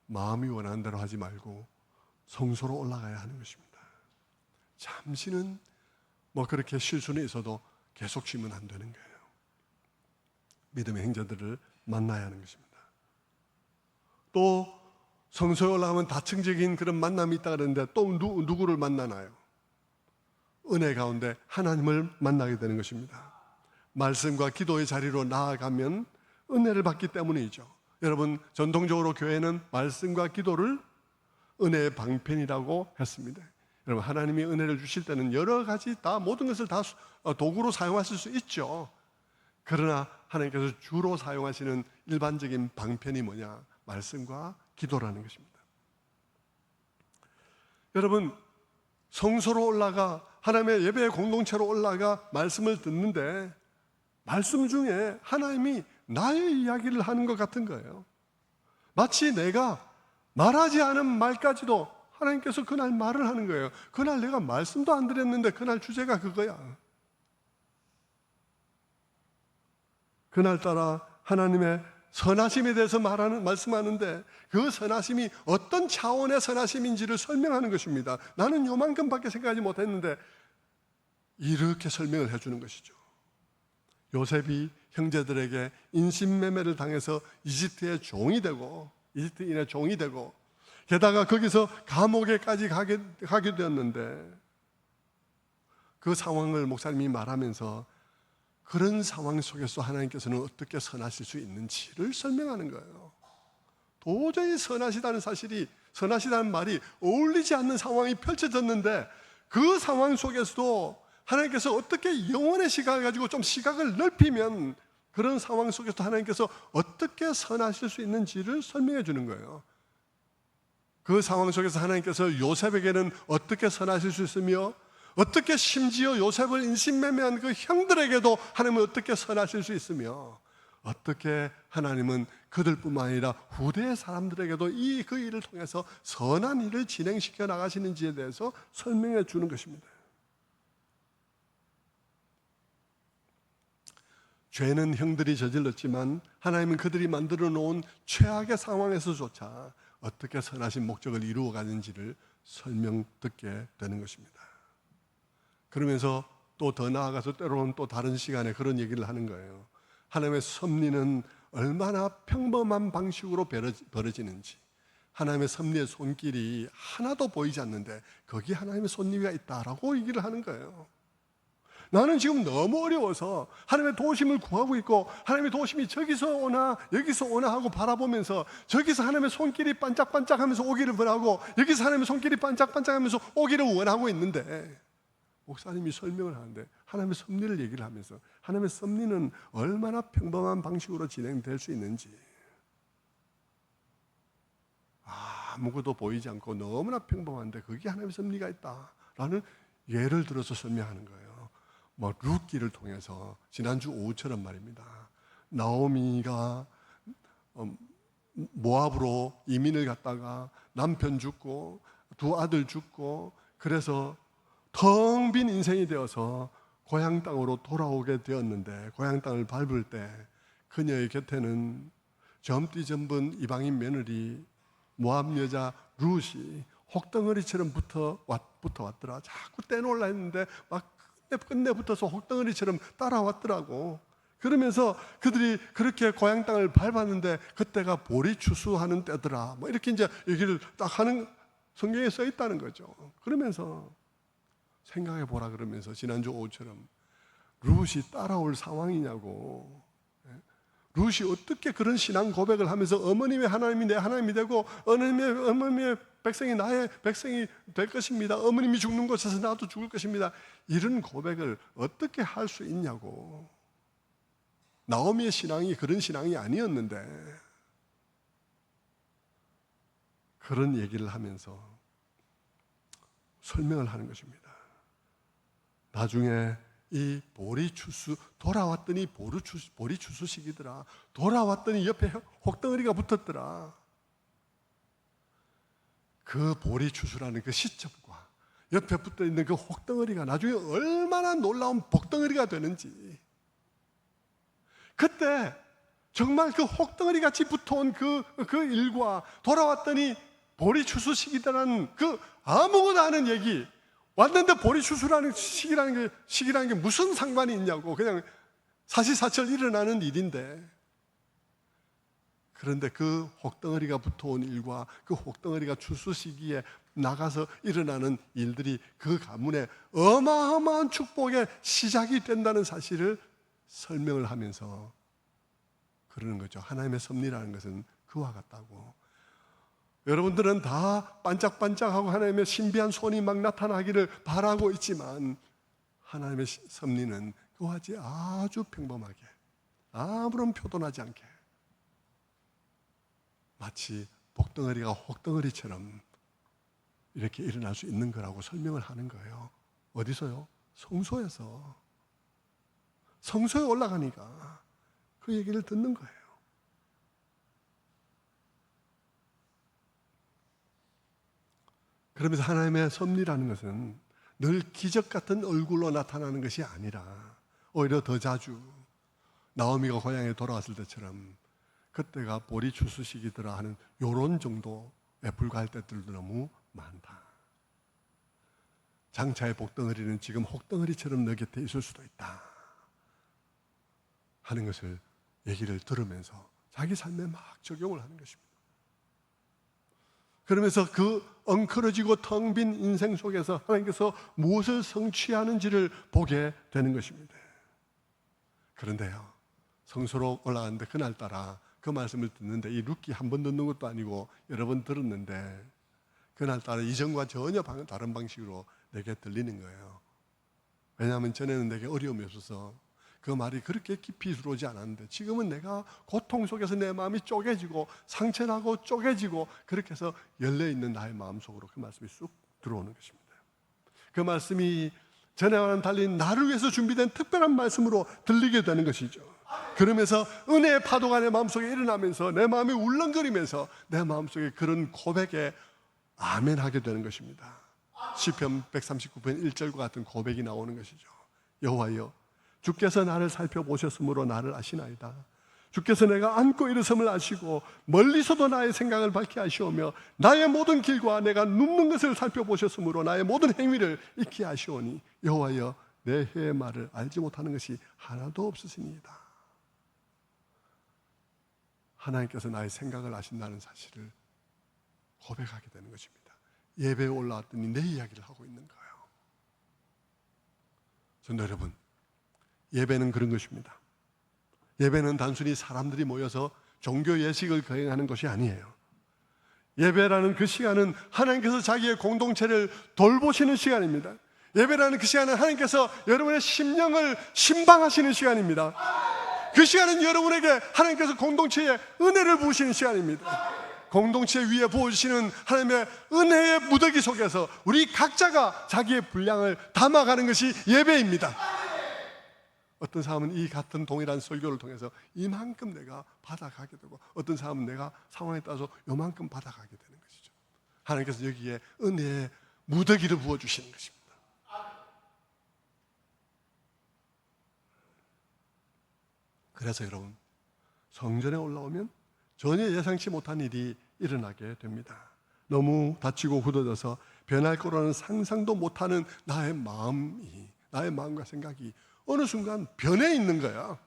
마음이 원하는 대로 하지 말고 성소로 올라가야 하는 것입니다. 잠시는 그렇게 쉴 수는 있어도 계속 쉬면 안 되는 거예요. 믿음의 행자들을 만나야 하는 것입니다. 또 성소에 올라가면 다층적인 그런 만남이 있다 그러는데 또 누구를 만나나요? 은혜 가운데 하나님을 만나게 되는 것입니다. 말씀과 기도의 자리로 나아가면 은혜를 받기 때문이죠. 여러분, 전통적으로 교회는 말씀과 기도를 은혜의 방편이라고 했습니다. 여러분, 하나님이 은혜를 주실 때는 여러 가지 모든 것을 다 도구로 사용하실 수 있죠. 그러나 하나님께서 주로 사용하시는 일반적인 방편이 뭐냐? 말씀과 기도라는 것입니다. 여러분, 성소로 올라가 하나님의 예배의 공동체로 올라가 말씀을 듣는데 말씀 중에 하나님이 나의 이야기를 하는 것 같은 거예요. 마치 내가 말하지 않은 말까지도 하나님께서 그날 말을 하는 거예요. 그날 내가 말씀도 안 드렸는데 그날 주제가 그거야. 그날따라 하나님의 선하심에 대해서 말씀하는데 그 선하심이 어떤 차원의 선하심인지를 설명하는 것입니다. 나는 요만큼밖에 생각하지 못했는데 이렇게 설명을 해주는 것이죠. 요셉이 형제들에게 인신매매를 당해서 이집트인의 종이 되고 게다가 거기서 감옥에까지 가게 되었는데 그 상황을 목사님이 말하면서 그런 상황 속에서 하나님께서는 어떻게 선하실 수 있는지를 설명하는 거예요. 도저히 선하시다는 말이 어울리지 않는 상황이 펼쳐졌는데 그 상황 속에서도 하나님께서 어떻게 영원의 시각을 가지고 좀 시각을 넓히면 그런 상황 속에서 하나님께서 어떻게 선하실 수 있는지를 설명해 주는 거예요. 그 상황 속에서 하나님께서 요셉에게는 어떻게 선하실 수 있으며 어떻게 심지어 요셉을 인신매매한 그 형들에게도 하나님은 어떻게 선하실 수 있으며 어떻게 하나님은 그들뿐만 아니라 후대의 사람들에게도 그 일을 통해서 선한 일을 진행시켜 나가시는지에 대해서 설명해 주는 것입니다. 죄는 형들이 저질렀지만 하나님은 그들이 만들어 놓은 최악의 상황에서조차 어떻게 선하신 목적을 이루어 가는지를 설명 듣게 되는 것입니다. 그러면서 또 더 나아가서 때로는 또 다른 시간에 그런 얘기를 하는 거예요. 하나님의 섭리는 얼마나 평범한 방식으로 벌어지는지, 하나님의 섭리의 손길이 하나도 보이지 않는데 거기에 하나님의 손길이 있다라고 얘기를 하는 거예요. 나는 지금 너무 어려워서 하나님의 도우심을 구하고 있고, 하나님의 도우심이 저기서 오나 여기서 오나 하고 바라보면서, 저기서 하나님의 손길이 반짝반짝하면서 오기를 원하고, 여기서 하나님의 손길이 반짝반짝하면서 오기를 원하고 있는데, 목사님이 설명을 하는데 하나님의 섭리를 얘기를 하면서, 하나님의 섭리는 얼마나 평범한 방식으로 진행될 수 있는지, 아무것도 보이지 않고 너무나 평범한데 거기에 하나님의 섭리가 있다라는 예를 들어서 설명하는 거예요. 뭐 룻기를 통해서, 지난주 오후처럼 말입니다. 나오미가 모압으로 이민을 갔다가 남편 죽고 두 아들 죽고, 그래서 텅 빈 인생이 되어서 고향 땅으로 돌아오게 되었는데, 고향 땅을 밟을 때 그녀의 곁에는 젊디 젊은 이방인 며느리 모압 여자 룻이 혹덩어리처럼 붙어 왔더라. 자꾸 떼놓으려 했는데 막 끝내 붙어서 혹덩어리처럼 따라왔더라고. 그러면서 그들이 그렇게 고향 땅을 밟았는데 그때가 보리 추수하는 때더라. 뭐 이렇게 이제 얘기를 딱 하는, 성경에 써 있다는 거죠. 그러면서 생각해 보라 그러면서 지난주 오후처럼 룻이 따라올 상황이냐고. 룻이 어떻게 그런 신앙 고백을 하면서 어머님의 하나님이 내 하나님이 되고 어머님의 백성이 나의 백성이 될 것입니다. 어머님이 죽는 곳에서 나도 죽을 것입니다. 이런 고백을 어떻게 할 수 있냐고. 나오미의 신앙이 그런 신앙이 아니었는데 그런 얘기를 하면서 설명을 하는 것입니다. 나중에 이 보리 추수, 돌아왔더니 보리 추수식이더라. 돌아왔더니 옆에 혹덩어리가 붙었더라. 그 보리 추수라는 그 시점과 옆에 붙어 있는 그 혹덩어리가 나중에 얼마나 놀라운 복덩어리가 되는지, 그때 정말 그 혹덩어리 같이 붙어온 그 일과 돌아왔더니 보리 추수식이라는 그 아무것도 아는 얘기, 왔는데 보리 추수라는 시기라는 게 무슨 상관이 있냐고, 그냥 사시사철 일어나는 일인데, 그런데 그 혹덩어리가 붙어온 일과 그 혹덩어리가 추수 시기에 나가서 일어나는 일들이 그 가문에 어마어마한 축복의 시작이 된다는 사실을 설명을 하면서 그러는 거죠. 하나님의 섭리라는 것은 그와 같다고. 여러분들은 다 반짝반짝하고 하나님의 신비한 손이 막 나타나기를 바라고 있지만, 하나님의 섭리는 그와 같이 아주 평범하게, 아무런 표도 나지 않게, 마치 복덩어리가 혹덩어리처럼 이렇게 일어날 수 있는 거라고 설명을 하는 거예요. 어디서요? 성소에서. 성소에 올라가니까 그 얘기를 듣는 거예요. 그러면서 하나님의 섭리라는 것은 늘 기적 같은 얼굴로 나타나는 것이 아니라 오히려 더 자주 나오미가 고향에 돌아왔을 때처럼 그때가 보리 추수식이더라 하는 요런 정도에 불과할 때들도 너무 많다. 장차의 복덩어리는 지금 혹덩어리처럼 너 곁에 있을 수도 있다 하는 것을 얘기를 들으면서 자기 삶에 막 적용을 하는 것입니다. 그러면서 그 엉클어지고 텅 빈 인생 속에서 하나님께서 무엇을 성취하는지를 보게 되는 것입니다. 그런데요, 성소로 올라가는데 그날따라 그 말씀을 듣는데, 이 룻기 한 번 듣는 것도 아니고 여러 번 들었는데 그날따라 이전과 전혀 다른 방식으로 내게 들리는 거예요. 왜냐하면 전에는 내게 어려움이 없어서 그 말이 그렇게 깊이 들어오지 않았는데, 지금은 내가 고통 속에서 내 마음이 쪼개지고 상처나고 쪼개지고 그렇게 해서 열려있는 나의 마음속으로 그 말씀이 쑥 들어오는 것입니다. 그 말씀이 전에와는 달리 나를 위해서 준비된 특별한 말씀으로 들리게 되는 것이죠. 그러면서 은혜의 파도가 내 마음속에 일어나면서 내 마음이 울렁거리면서 내 마음속에 그런 고백에 아멘하게 되는 것입니다. 시편 139편 1절과 같은 고백이 나오는 것이죠. 여호와여, 주께서 나를 살펴보셨으므로 나를 아시나이다. 주께서 내가 안고 일어섬을 아시고 멀리서도 나의 생각을 밝히 아시오며 나의 모든 길과 내가 눕는 것을 살펴보셨으므로 나의 모든 행위를 익히 아시오니 여호와여, 내 혀의 말을 알지 못하는 것이 하나도 없으시니이다. 하나님께서 나의 생각을 아신다는 사실을 고백하게 되는 것입니다. 예배에 올라왔더니 내 이야기를 하고 있는 거예요. 성도 여러분, 예배는 그런 것입니다. 예배는 단순히 사람들이 모여서 종교 예식을 거행하는 것이 아니에요. 예배라는 그 시간은 하나님께서 자기의 공동체를 돌보시는 시간입니다. 예배라는 그 시간은 하나님께서 여러분의 심령을 신방하시는 시간입니다. 그 시간은 여러분에게 하나님께서 공동체에 은혜를 부으시는 시간입니다. 공동체 위에 부어주시는 하나님의 은혜의 무더기 속에서 우리 각자가 자기의 분량을 담아가는 것이 예배입니다. 어떤 사람은 이 같은 동일한 설교를 통해서 이만큼 내가 받아가게 되고, 어떤 사람은 내가 상황에 따라서 요만큼 받아가게 되는 것이죠. 하나님께서 여기에 은혜의 무더기를 부어주시는 것입니다. 그래서 여러분, 성전에 올라오면 전혀 예상치 못한 일이 일어나게 됩니다. 너무 다치고 굳어져서 변할 거라는 상상도 못하는 나의 마음과 생각이 어느 순간 변해 있는 거야.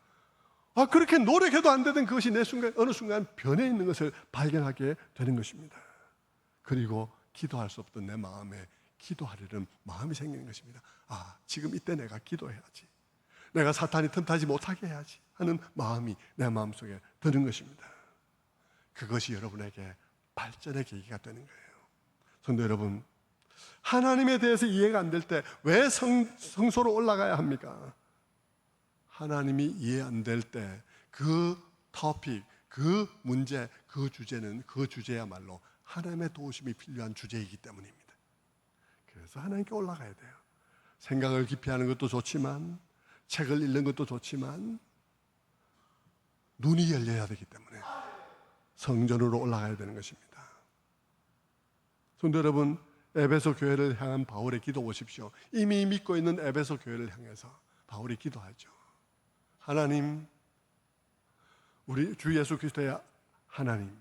그렇게 노력해도 안 되던 그것이 어느 순간 변해 있는 것을 발견하게 되는 것입니다. 그리고 기도할 수 없던 내 마음에 기도하려는 마음이 생기는 것입니다. 지금 이때 내가 기도해야지. 내가 사탄이 틈타지 못하게 해야지 하는 마음이 내 마음속에 드는 것입니다. 그것이 여러분에게 발전의 계기가 되는 거예요. 성도 여러분, 하나님에 대해서 이해가 안 될 때 왜 성소로 올라가야 합니까? 하나님이 이해 안 될 때 그 토픽, 그 문제, 그 주제야말로 하나님의 도우심이 필요한 주제이기 때문입니다. 그래서 하나님께 올라가야 돼요. 생각을 깊이 하는 것도 좋지만, 책을 읽는 것도 좋지만, 눈이 열려야 되기 때문에 성전으로 올라가야 되는 것입니다. 성도 여러분, 에베소 교회를 향한 바울의 기도 보십시오. 이미 믿고 있는 에베소 교회를 향해서 바울이 기도하죠. 하나님, 우리 주 예수 그리스도의 하나님,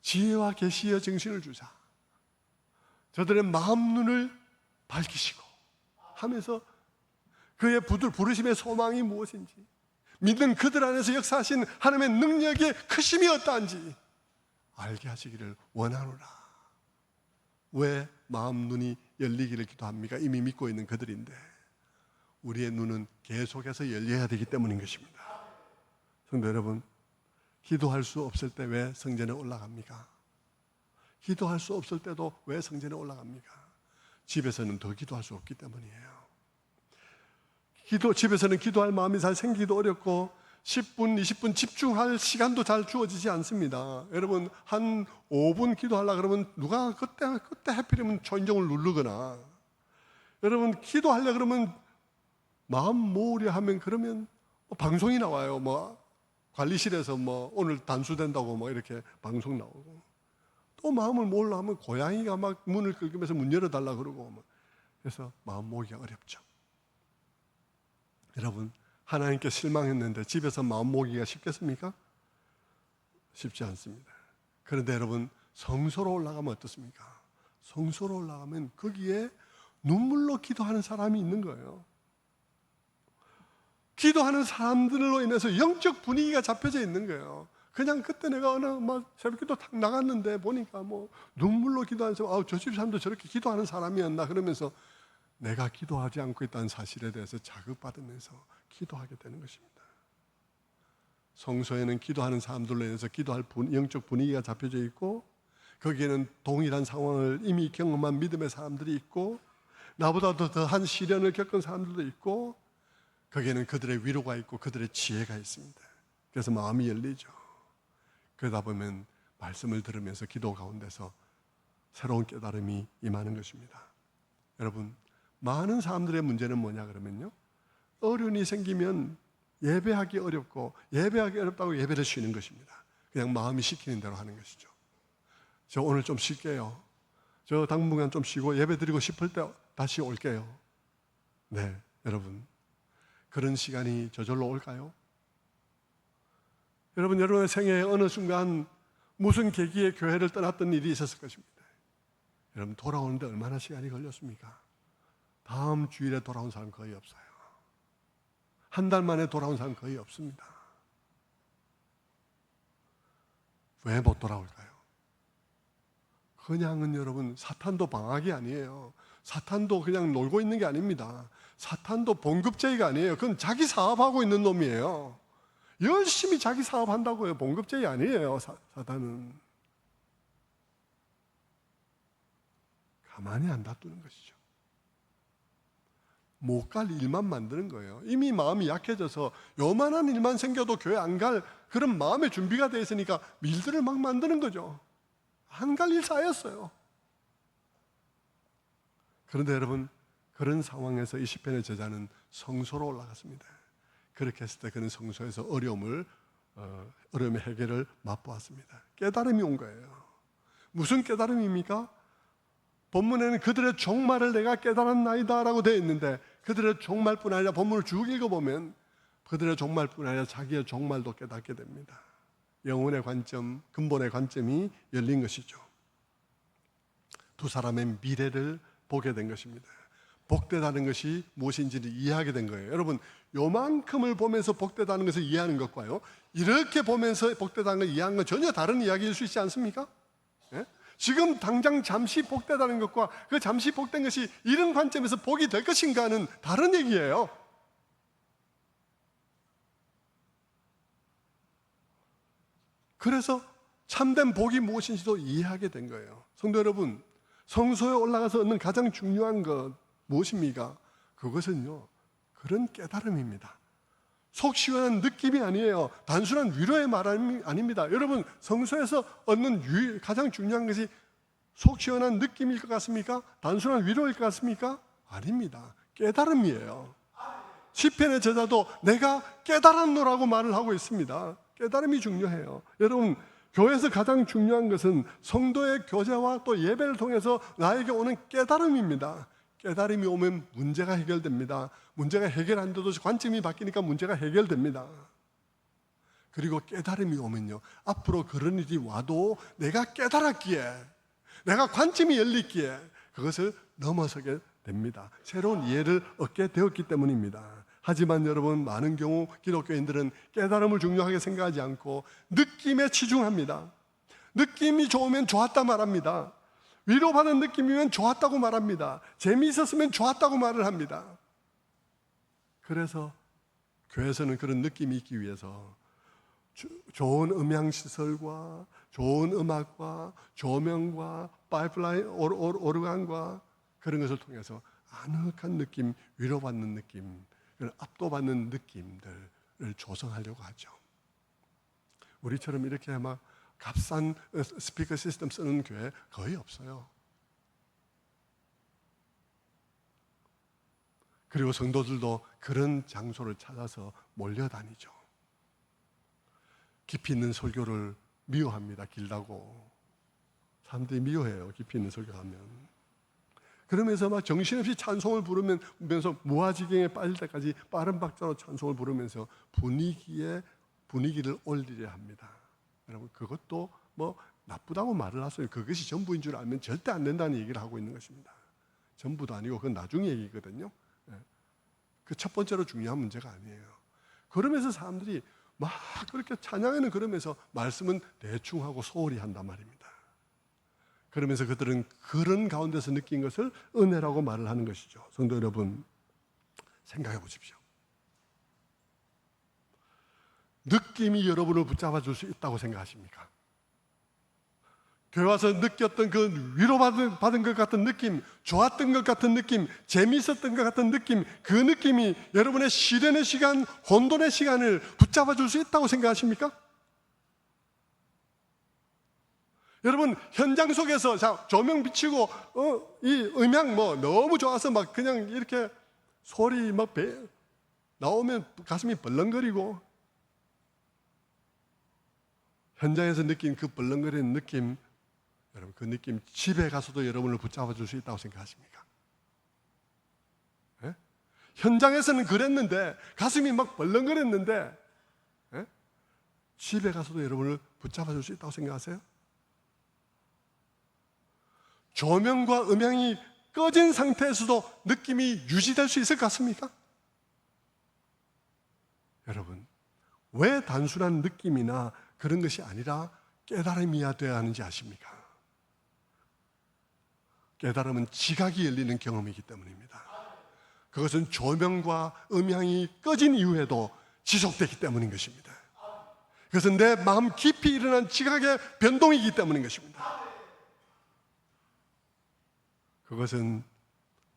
지혜와 계시의 정신을 주사 저들의 마음 눈을 밝히시고 하면서 그의 부르심의 소망이 무엇인지, 믿는 그들 안에서 역사하신 하나님의 능력의 크심이 어떠한지 알게 하시기를 원하노라. 왜 마음 눈이 열리기를 기도합니까? 이미 믿고 있는 그들인데 우리의 눈은 계속해서 열려야 되기 때문인 것입니다. 성도 여러분, 기도할 수 없을 때 왜 성전에 올라갑니까? 기도할 수 없을 때도 왜 성전에 올라갑니까? 집에서는 더 기도할 수 없기 때문이에요. 집에서는 기도할 마음이 잘 생기기도 어렵고 10분, 20분 집중할 시간도 잘 주어지지 않습니다. 여러분, 한 5분 기도하려고 그러면 누가 그때 하필이면 초인종을 누르거나, 여러분 기도하려고 그러면 마음 모으려 하면 그러면 방송이 나와요. 관리실에서 오늘 단수된다고 이렇게 방송 나오고, 또 마음을 모으려 하면 고양이가 막 문을 긁으면서 문 열어달라 그러고, 그래서 마음 모으기가 어렵죠. 여러분, 하나님께 실망했는데 집에서 마음 모으기가 쉽겠습니까? 쉽지 않습니다. 그런데 여러분, 성소로 올라가면 어떻습니까? 성소로 올라가면 거기에 눈물로 기도하는 사람이 있는 거예요. 기도하는 사람들로 인해서 영적 분위기가 잡혀져 있는 거예요. 그냥 그때 내가 어느 새벽기도 탁 나갔는데 보니까 눈물로 기도하는 사람, 저 집 사람도 저렇게 기도하는 사람이었나 그러면서 내가 기도하지 않고 있다는 사실에 대해서 자극받으면서 기도하게 되는 것입니다. 성소에는 기도하는 사람들로 인해서 기도할 영적 분위기가 잡혀져 있고, 거기에는 동일한 상황을 이미 경험한 믿음의 사람들이 있고, 나보다 더한 시련을 겪은 사람들도 있고, 거기에는 그들의 위로가 있고 그들의 지혜가 있습니다. 그래서 마음이 열리죠. 그러다 보면 말씀을 들으면서 기도 가운데서 새로운 깨달음이 임하는 것입니다. 여러분, 많은 사람들의 문제는 뭐냐 그러면요, 어려움이 생기면 예배하기 어렵고, 예배하기 어렵다고 예배를 쉬는 것입니다. 그냥 마음이 시키는 대로 하는 것이죠. 저 오늘 좀 쉴게요. 저 당분간 좀 쉬고 예배 드리고 싶을 때 다시 올게요. 네, 여러분, 그런 시간이 저절로 올까요? 여러분의 생애에 어느 순간 무슨 계기에 교회를 떠났던 일이 있었을 것입니다. 여러분, 돌아오는데 얼마나 시간이 걸렸습니까? 다음 주일에 돌아온 사람 거의 없어요. 한 달 만에 돌아온 사람 거의 없습니다. 왜 못 돌아올까요? 그냥은 여러분, 사탄도 방학이 아니에요. 사탄도 그냥 놀고 있는 게 아닙니다. 사탄도 봉급제의가 아니에요. 그건 자기 사업하고 있는 놈이에요. 열심히 자기 사업한다고요. 봉급제의 아니에요. 사탄은. 가만히 안 놔두는 것이죠. 못 갈 일만 만드는 거예요. 이미 마음이 약해져서 요만한 일만 생겨도 교회 안 갈 그런 마음의 준비가 돼 있으니까 일들을 막 만드는 거죠. 안 갈 일 쌓였어요. 그런데 여러분, 그런 상황에서 이 시편의 제자는 성소로 올라갔습니다. 그렇게 했을 때 그는 성소에서 어려움의 해결을 맛보았습니다. 깨달음이 온 거예요. 무슨 깨달음입니까? 본문에는 그들의 종말을 내가 깨달았나이다 라고 되어 있는데, 그들의 종말뿐 아니라 본문을 쭉 읽어보면 그들의 종말뿐 아니라 자기의 종말도 깨닫게 됩니다. 영혼의 관점, 근본의 관점이 열린 것이죠. 두 사람의 미래를 보게 된 것입니다. 복되다는 것이 무엇인지를 이해하게 된 거예요. 여러분, 요만큼을 보면서 복되다는 것을 이해하는 것과요, 이렇게 보면서 복되다는 것을 이해하는 건 전혀 다른 이야기일 수 있지 않습니까? 예? 지금 당장 잠시 복되다는 것과 그 잠시 복된 것이 이런 관점에서 복이 될 것인가는 다른 얘기예요. 그래서 참된 복이 무엇인지도 이해하게 된 거예요. 성도 여러분, 성소에 올라가서 얻는 가장 중요한 것 무엇입니까? 그것은요, 그런 깨달음입니다. 속 시원한 느낌이 아니에요. 단순한 위로의 말이 아닙니다. 여러분, 성소에서 얻는 가장 중요한 것이 속 시원한 느낌일 것 같습니까? 단순한 위로일 것 같습니까? 아닙니다. 깨달음이에요. 시편의 제자도 내가 깨달았노라고 말을 하고 있습니다. 깨달음이 중요해요. 여러분, 교회에서 가장 중요한 것은 성도의 교제와 또 예배를 통해서 나에게 오는 깨달음입니다. 깨달음이 오면 문제가 해결됩니다. 문제가 해결 안 돼도 관점이 바뀌니까 문제가 해결됩니다. 그리고 깨달음이 오면요, 앞으로 그런 일이 와도 내가 깨달았기에, 내가 관점이 열렸기에 그것을 넘어서게 됩니다. 새로운 이해를 얻게 되었기 때문입니다. 하지만 여러분, 많은 경우 기독교인들은 깨달음을 중요하게 생각하지 않고 느낌에 치중합니다. 느낌이 좋으면 좋았다 말합니다. 위로받은 느낌이면 좋았다고 말합니다. 재미있었으면 좋았다고 말을 합니다. 그래서 교회에서는 그런 느낌이 있기 위해서 좋은 음향시설과 좋은 음악과 조명과 파이프라인, 오르간과 그런 것을 통해서 아늑한 느낌, 위로받는 느낌, 압도받는 느낌들을 조성하려고 하죠. 우리처럼 이렇게 막 값싼 스피커 시스템 쓰는 교회 거의 없어요. 그리고 성도들도 그런 장소를 찾아서 몰려다니죠. 깊이 있는 설교를 미워합니다. 길다고. 사람들이 미워해요. 깊이 있는 설교하면. 그러면서 막 정신없이 찬송을 부르면서 무아지경에 빠질 때까지 빠른 박자로 찬송을 부르면서 분위기를 올리려 합니다. 여러분, 그것도 뭐 나쁘다고 말을 하세요. 그것이 전부인 줄 알면 절대 안 된다는 얘기를 하고 있는 것입니다. 전부도 아니고 그건 나중 얘기거든요. 그 첫 번째로 중요한 문제가 아니에요. 그러면서 사람들이 막 그렇게 찬양에는 그러면서 말씀은 대충 하고 소홀히 한단 말입니다. 그러면서 그들은 그런 가운데서 느낀 것을 은혜라고 말을 하는 것이죠. 성도 여러분, 생각해 보십시오. 느낌이 여러분을 붙잡아 줄 수 있다고 생각하십니까? 교회 와서 느꼈던 그 위로받은 것 같은 느낌, 좋았던 것 같은 느낌, 재미있었던 것 같은 느낌, 그 느낌이 여러분의 시련의 시간, 혼돈의 시간을 붙잡아 줄 수 있다고 생각하십니까? 여러분, 현장 속에서 자, 조명 비치고 이 음향 뭐 너무 좋아서 막 그냥 이렇게 소리 막 나오면 가슴이 벌렁거리고, 현장에서 느낀 그 벌렁거리는 느낌, 여러분, 그 느낌 집에 가서도 여러분을 붙잡아 줄 수 있다고 생각하십니까? 예? 현장에서는 그랬는데, 가슴이 막 벌렁거렸는데, 예? 집에 가서도 여러분을 붙잡아 줄 수 있다고 생각하세요? 조명과 음향이 꺼진 상태에서도 느낌이 유지될 수 있을 것 같습니까? 여러분, 왜 단순한 느낌이나 그런 것이 아니라 깨달음이야 되어야 하는지 아십니까? 깨달음은 지각이 열리는 경험이기 때문입니다. 그것은 조명과 음향이 꺼진 이후에도 지속되기 때문인 것입니다. 그것은 내 마음 깊이 일어난 지각의 변동이기 때문인 것입니다. 그것은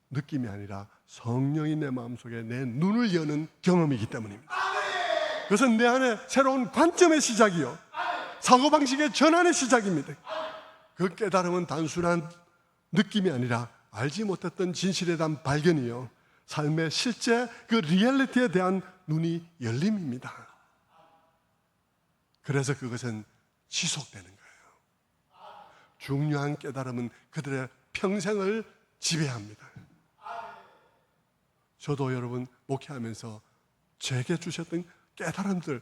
느낌이 아니라 성령이 내 마음속에 내 눈을 여는 경험이기 때문입니다. 그것은 내 안에 새로운 관점의 시작이요, 사고방식의 전환의 시작입니다. 그 깨달음은 단순한 느낌이 아니라 알지 못했던 진실에 대한 발견이요, 삶의 실제 그 리얼리티에 대한 눈이 열림입니다. 그래서 그것은 지속되는 거예요. 중요한 깨달음은 그들의 평생을 지배합니다. 저도 여러분 목회하면서 제게 주셨던 깨달음들,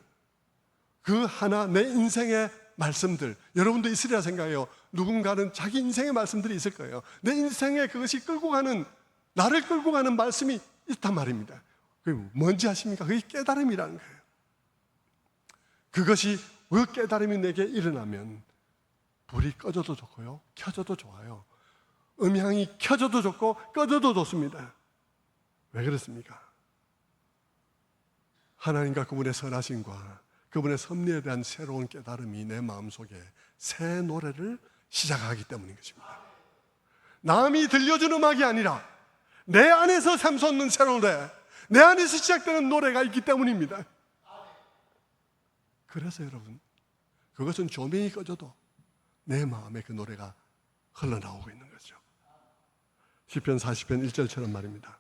그 하나 내 인생의 말씀들, 여러분도 있으리라 생각해요. 누군가는 자기 인생의 말씀들이 있을 거예요. 내 인생에 그것이 끌고 가는, 나를 끌고 가는 말씀이 있단 말입니다. 그게 뭔지 아십니까? 그게 깨달음이라는 거예요. 그것이, 그 깨달음이 내게 일어나면 불이 꺼져도 좋고요, 켜져도 좋아요. 음향이 켜져도 좋고 꺼져도 좋습니다. 왜 그렇습니까? 하나님과 그분의 선하심과 그분의 섭리에 대한 새로운 깨달음이 내 마음속에 새 노래를 시작하기 때문인 것입니다. 남이 들려준 음악이 아니라 내 안에서 샘솟는 새 노래, 내 안에서 시작되는 노래가 있기 때문입니다. 그래서 여러분, 그것은 조명이 꺼져도 내 마음에 그 노래가 흘러나오고 있는 거죠. 시편 40편 1절처럼 말입니다.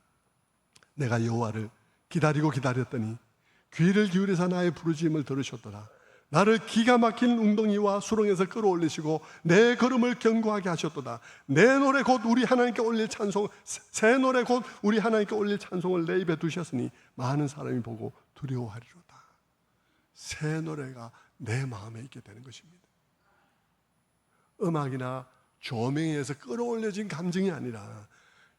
내가 여호와를 기다리고 기다렸더니 귀를 기울여서 나의 부르짖음을 들으셨도다. 나를 기가 막힌 웅덩이와 수렁에서 끌어올리시고 내 걸음을 견고하게 하셨도다. 내 노래 곧 우리 하나님께 올릴 찬송, 새 노래 곧 우리 하나님께 올릴 찬송을 내 입에 두셨으니 많은 사람이 보고 두려워하리로다. 새 노래가 내 마음에 있게 되는 것입니다. 음악이나 조명에 의해서 끌어올려진 감정이 아니라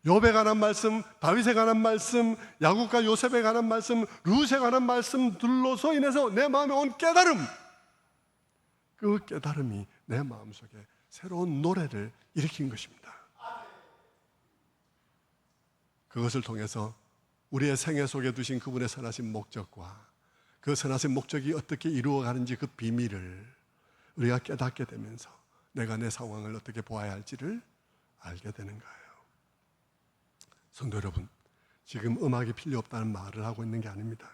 욥에 관한 말씀, 다윗에 관한 말씀, 야곱과 요셉에 관한 말씀, 룻에 관한 말씀들로서 인해서 내 마음에 온 깨달음, 그 깨달음이 내 마음속에 새로운 노래를 일으킨 것입니다. 그것을 통해서 우리의 생애 속에 두신 그분의 선하신 목적과 그 선하신 목적이 어떻게 이루어가는지 그 비밀을 우리가 깨닫게 되면서 내가 내 상황을 어떻게 보아야 할지를 알게 되는 거예요. 성도 여러분, 지금 음악이 필요 없다는 말을 하고 있는 게 아닙니다.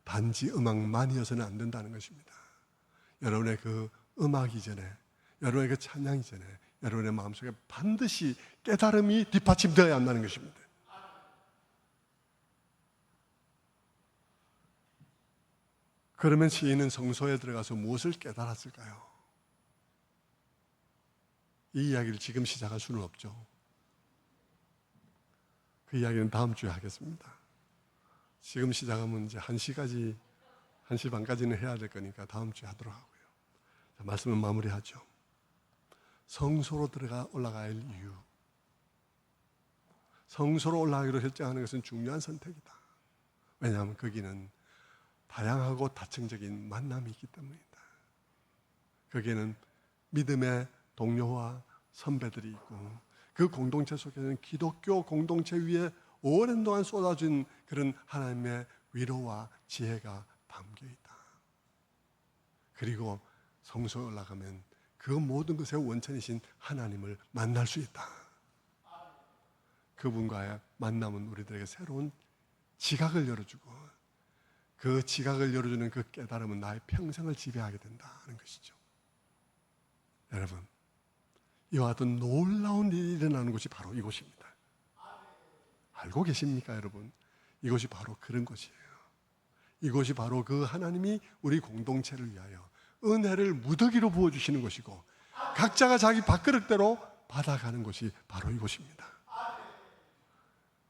단지 음악만이어서는 안 된다는 것입니다. 여러분의 그 음악 이전에, 여러분의 그 찬양 이전에 여러분의 마음속에 반드시 깨달음이 뒷받침되어야 한다는 것입니다. 그러면 시인은 성소에 들어가서 무엇을 깨달았을까요? 이 이야기를 지금 시작할 수는 없죠. 그 이야기는 다음 주에 하겠습니다. 지금 시작하면 이제 1시 반까지는 해야 될 거니까 다음 주에 하도록 하고요. 자, 말씀은 마무리하죠. 성소로 올라갈 이유. 성소로 올라가기로 결정하는 것은 중요한 선택이다. 왜냐하면 거기는 다양하고 다층적인 만남이 있기 때문이다. 거기에는 믿음의 동료와 선배들이 있고 그 공동체 속에는 기독교 공동체 위에 오랜 동안 쏟아진 그런 하나님의 위로와 지혜가 담겨 있다. 그리고 성소에 올라가면 그 모든 것의 원천이신 하나님을 만날 수 있다. 그분과의 만남은 우리들에게 새로운 지각을 열어주고 그 지각을 열어주는 그 깨달음은 나의 평생을 지배하게 된다는 것이죠. 여러분, 이와 같은 놀라운 일이 일어나는 곳이 바로 이곳입니다. 알고 계십니까, 여러분? 이곳이 바로 그런 곳이에요. 이곳이 바로 그 하나님이 우리 공동체를 위하여 은혜를 무더기로 부어주시는 곳이고 각자가 자기 밥그릇대로 받아가는 곳이 바로 이곳입니다.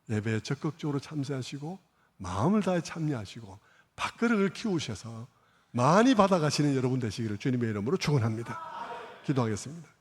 예배에 적극적으로 참여하시고 마음을 다해 참여하시고 밥그릇을 키우셔서 많이 받아가시는 여러분 되시기를 주님의 이름으로 축원합니다. 기도하겠습니다.